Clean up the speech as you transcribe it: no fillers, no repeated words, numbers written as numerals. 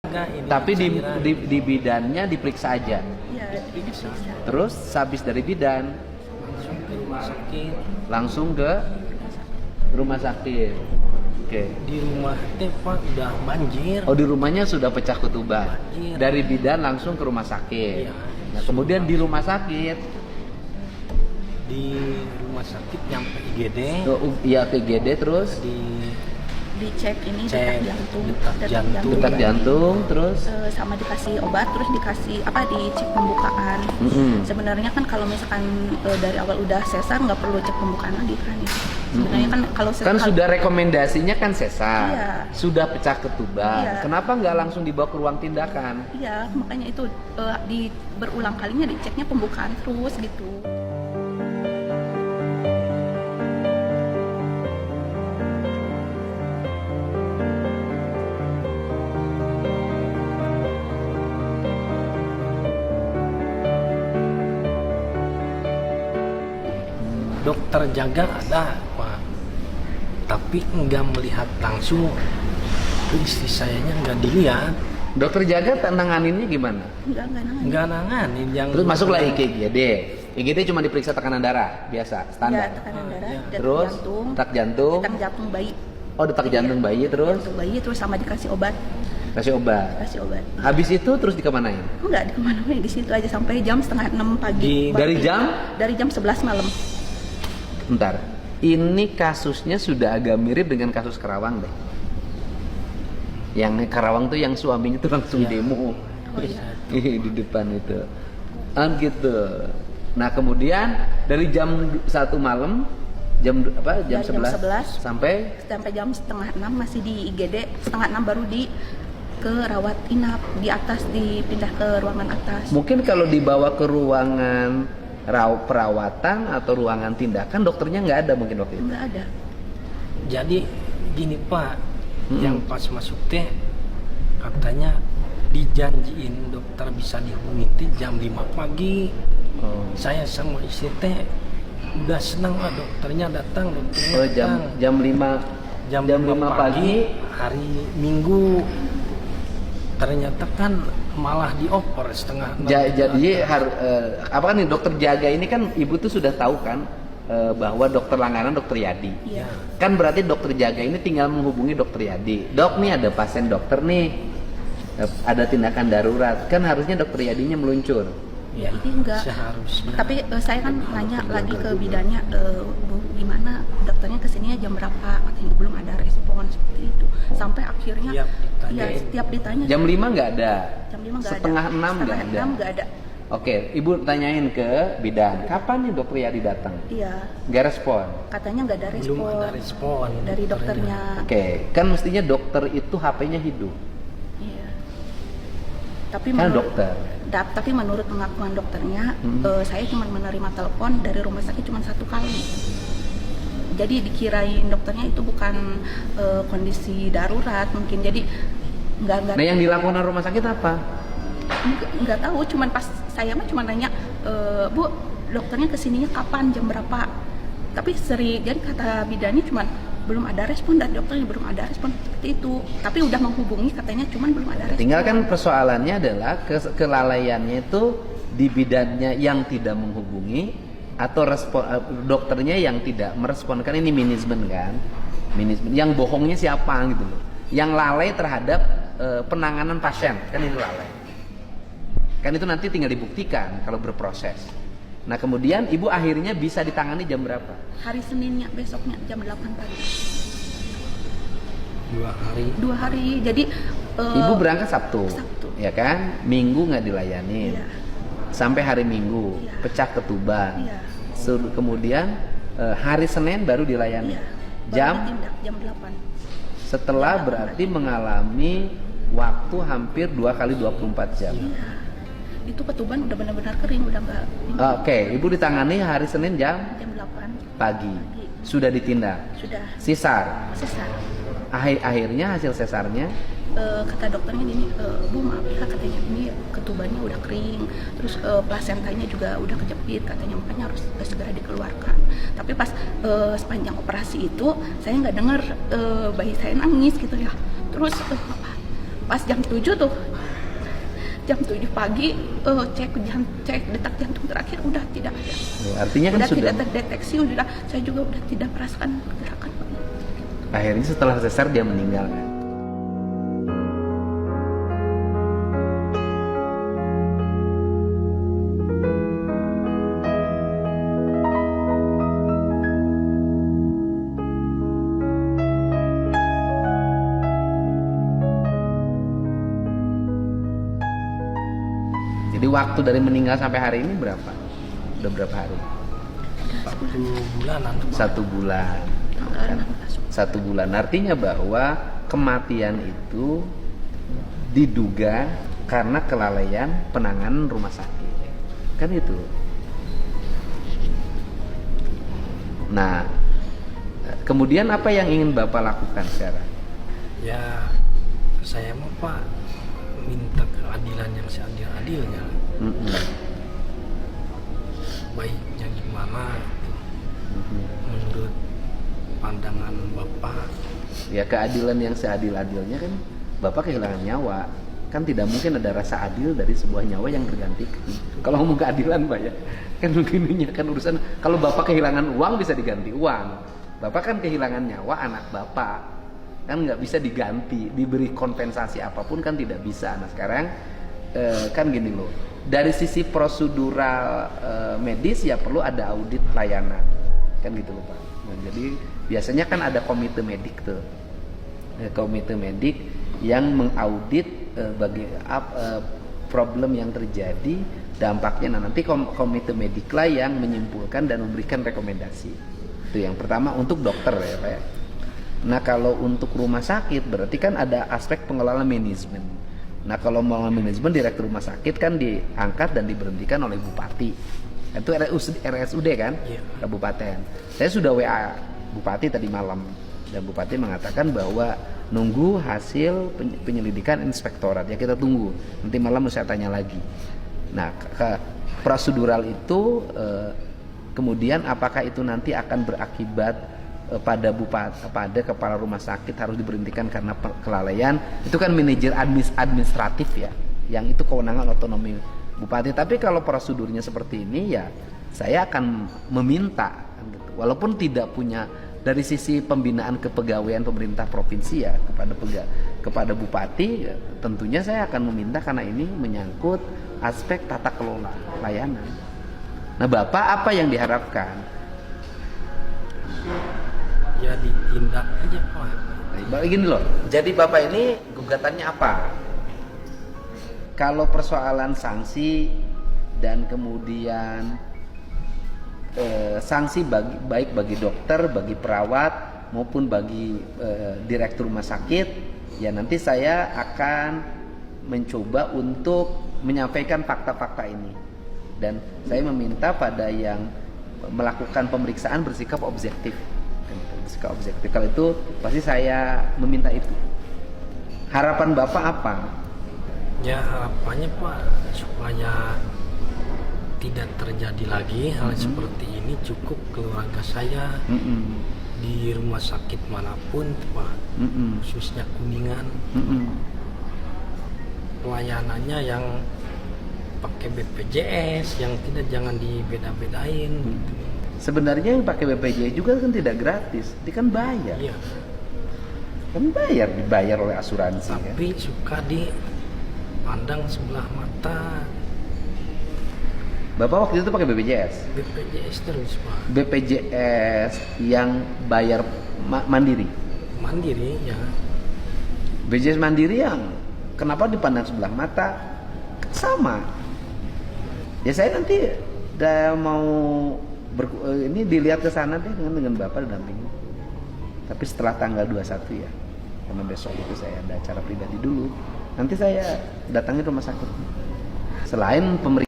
Enggak, ini Tapi cairan. di bidannya diperiksa aja. Iya, diperiksa. Terus habis dari bidan Langsung ke rumah sakit. langsung ke rumah sakit. Oke. Di rumah teh Pak udah banjir. Oh, di rumahnya sudah pecah ketuban. Banjir. Dari bidan langsung ke rumah sakit. Iya. Nah, kemudian di rumah sakit, Di rumah sakit nyampe IGD. ya ke IGD terus Dicek ini Cek detak jantung, detak jantung. detak jantung terus. sama dikasih obat, terus dikasih dicek pembukaan. Sebenarnya kan kalau misalkan dari awal udah sesar nggak perlu cek pembukaan lagi kan ya. Sebenarnya kan kalau Kan sudah rekomendasinya kan sesar, Iya. sudah pecah ketuban. Iya. Kenapa nggak langsung dibawa ke ruang tindakan? Iya, makanya itu di berulang kalinya diceknya pembukaan terus gitu. Dokter jaga ada Pak, tapi nggak melihat langsung. Itu istri sayanya nggak dilihat, Dokter jaga nanganinnya gimana? Enggak nggak nanganin yang. Terus masuklah IGD. IGD cuma diperiksa tekanan darah biasa, Ya, standar. tekanan darah, Iya. detak Terus jantung, detak jantung. detak jantung bayi. Oh, detak jantung bayi terus Jantung bayi terus sama dikasih obat, kasih obat. kasih obat. Habis itu terus dikemanain? Enggak di kemana-mana, di situ aja sampai jam 5:30 pagi. Di- Dari jam? Dari jam 11 malam. Bentar. Ini kasusnya sudah agak mirip dengan kasus Karawang deh. Yang Karawang tuh yang suaminya tuh langsung Iya. demo. Oh iya. Di depan itu. Gitu. Nah, kemudian dari jam 1 malam jam apa? Jam Dari jam 11 11 sampai Sampai jam 5:30 masih di IGD, 5:30 baru ke rawat inap di atas, dipindah ke ruangan atas. mungkin kalau dibawa ke ruangan perawatan atau ruangan tindakan dokternya nggak ada mungkin waktu itu. Enggak ada. Jadi gini Pak, yang pas masuk teh katanya dijanjiin dokter bisa dihubungi teh jam 5 pagi. Oh. Saya sama istri teh udah senang lah dokternya datang, Oh, jam 5 jam 5 pagi. hari Minggu. Ternyata kan malah dioper setengah 6. Jadi apa kan nih dokter jaga ini kan ibu tuh sudah tahu kan bahwa dokter langganan dokter Yadi. Iya. Kan berarti dokter jaga ini tinggal menghubungi dokter Yadi. Dok, nih ada pasien dokter nih. Ada tindakan darurat. Kan harusnya dokter Yadinya meluncur. Ya, Ini enggak. seharusnya. Tapi saya kan nanya lagi ke bidannya, Bu, gimana dokternya kesininya jam berapa? Katanya belum ada respon seperti itu. Sampai akhirnya Tiap ditanya. ya, setiap ditanya Jam 5 nggak ada. jam 5 nggak ada. Setengah 6 nggak Setengah ada. 6 nggak ada. Oke, ibu tanyain ke bidan, kapan nih dokter Yadi datang? Iya, Nggak respon. katanya nggak ada respon. Belum ada respon Dari dokternya. Oke, kan mestinya dokter itu HP-nya hidup. Iya. Tapi Kan dokter. Tapi menurut pengakuan dokternya, saya cuma menerima telepon dari rumah sakit cuma 1 kali. Jadi dikirain dokternya itu bukan kondisi darurat mungkin. Jadi nggak Nah, yang dilakukan rumah sakit apa? nggak tahu. Cuman pas saya mah cuma nanya, Bu, dokternya kesininya kapan, jam berapa? Tapi jadi kata bidannya cuma belum ada respon, dan dokternya belum ada respon seperti itu. Tapi udah menghubungi katanya, cuman belum ada respon. Tinggal kan persoalannya adalah kelalaiannya itu di bidannya yang tidak menghubungi atau dokternya yang tidak merespon. Kan ini manajemen kan, manajemen. Yang bohongnya siapa gitu loh? Yang lalai terhadap penanganan pasien, kan itu lalai. Kan itu nanti tinggal dibuktikan kalau berproses. Nah, kemudian ibu akhirnya bisa ditangani jam berapa? Hari Seninnya besoknya jam 8 pagi. 2 hari. 2 hari. Jadi Ibu berangkat Sabtu, Sabtu. ya kan? Minggu nggak dilayanin. Iya. Sampai hari Minggu, Iya. pecah ketuban. Iya. Kemudian hari Senin baru dilayani. Iya. Baru Jam ditindak jam 8. setelah Jam 8 berarti mengalami waktu hampir 2 kali 24 jam. Iya. Itu ketuban udah benar-benar kering, udah nggak. Oke, ibu ditangani hari Senin jam Jam 8 pagi. pagi. Sudah ditindak. Sudah Sesar. sesar. Akhirnya hasil sesarnya Kata dokternya gini, Bu maaf ya, katanya ini ketubannya udah kering, terus plasentanya juga udah kejepit, katanya makanya harus segera dikeluarkan. Tapi pas sepanjang operasi itu saya nggak dengar bayi saya nangis gitu ya. Terus Pas jam 7 tuh, jam 7 pagi cek detak jantung terakhir udah tidak ada. Artinya kan Udah sudah tidak terdeteksi, udah saya juga udah tidak merasakan pergerakan. akhirnya setelah sesar dia meninggal kan. Jadi waktu dari meninggal sampai hari ini berapa? Udah berapa hari? 1 bulanan tuh, Pak. 1 bulan. Kan? 1 bulan. Artinya bahwa kematian itu diduga karena kelalaian penanganan rumah sakit. Kan itu. Nah, kemudian apa yang ingin Bapak lakukan sekarang? Ya saya mau Pak minta keadilan yang seadil-adilnya. Baiknya gimana itu menurut pandangan Bapak? Ya keadilan yang seadil-adilnya kan Bapak kehilangan nyawa. Kan tidak mungkin ada rasa adil dari sebuah nyawa yang tergantikan. Kalau ngomong keadilan Pak ya, kan begininya kan urusan. Kalau Bapak kehilangan uang bisa diganti uang. Bapak kan kehilangan nyawa anak Bapak, kan nggak bisa diganti, diberi kompensasi apapun kan tidak bisa. Nah sekarang kan gini loh, dari sisi prosedural medis ya perlu ada audit layanan, kan gitu loh Pak. Nah, jadi biasanya kan ada komite medik tuh, komite medik yang mengaudit bagi problem yang terjadi, dampaknya. Nah nanti komite medik lah yang menyimpulkan dan memberikan rekomendasi. Itu yang pertama untuk dokter ya Pak ya. Nah kalau untuk rumah sakit berarti kan ada aspek pengelolaan manajemen. Nah kalau pengelolaan manajemen direktur rumah sakit kan diangkat dan diberhentikan oleh bupati. Itu RSUD kan, kabupaten. Saya sudah WA bupati tadi malam dan bupati mengatakan bahwa nunggu hasil penyelidikan inspektorat. Ya kita tunggu. Nanti malam saya tanya lagi. Nah prosedural itu kemudian apakah itu nanti akan berakibat pada bupati, pada kepala rumah sakit harus diberhentikan karena kelalaian, itu kan manajer administratif ya, yang itu kewenangan otonomi bupati. Tapi kalau prosedurnya seperti ini ya saya akan meminta gitu. Walaupun tidak punya dari sisi pembinaan kepegawaian pemerintah provinsi ya kepada bupati ya, tentunya saya akan meminta karena ini menyangkut aspek tata kelola layanan. Nah Bapak apa yang diharapkan? Ya ditindak aja Pak. Nah, gini loh, jadi Bapak ini gugatannya apa? Kalau persoalan sanksi dan kemudian sanksi baik bagi dokter, bagi perawat maupun bagi direktur rumah sakit, ya nanti saya akan mencoba untuk menyampaikan fakta-fakta ini. Dan saya meminta pada yang melakukan pemeriksaan bersikap objektif. Kalau itu pasti saya meminta itu. Harapan Bapak apa? Ya harapannya Pak supaya tidak terjadi lagi hal seperti ini. Cukup keluarga saya di rumah sakit manapun Pak, khususnya Kuningan, pelayanannya yang pakai BPJS, yang tidak jangan dibeda-bedain. Sebenarnya yang pakai BPJS juga kan tidak gratis, dia kan bayar. Iya. Kan dibayar oleh asuransi. Tapi kan? suka dipandang sebelah mata. Bapak waktu itu pakai BPJS. BPJS terus Pak. BPJS yang bayar mandiri. Mandiri ya. BPJS mandiri yang kenapa dipandang sebelah mata? Sama. Ya saya nanti udah mau ini dilihat ke sana deh dengan Bapak dampingi. Tapi setelah tanggal 21 ya. Karena besok itu saya ada acara pribadi dulu. Nanti saya datangi rumah sakit. Selain pemeriksaan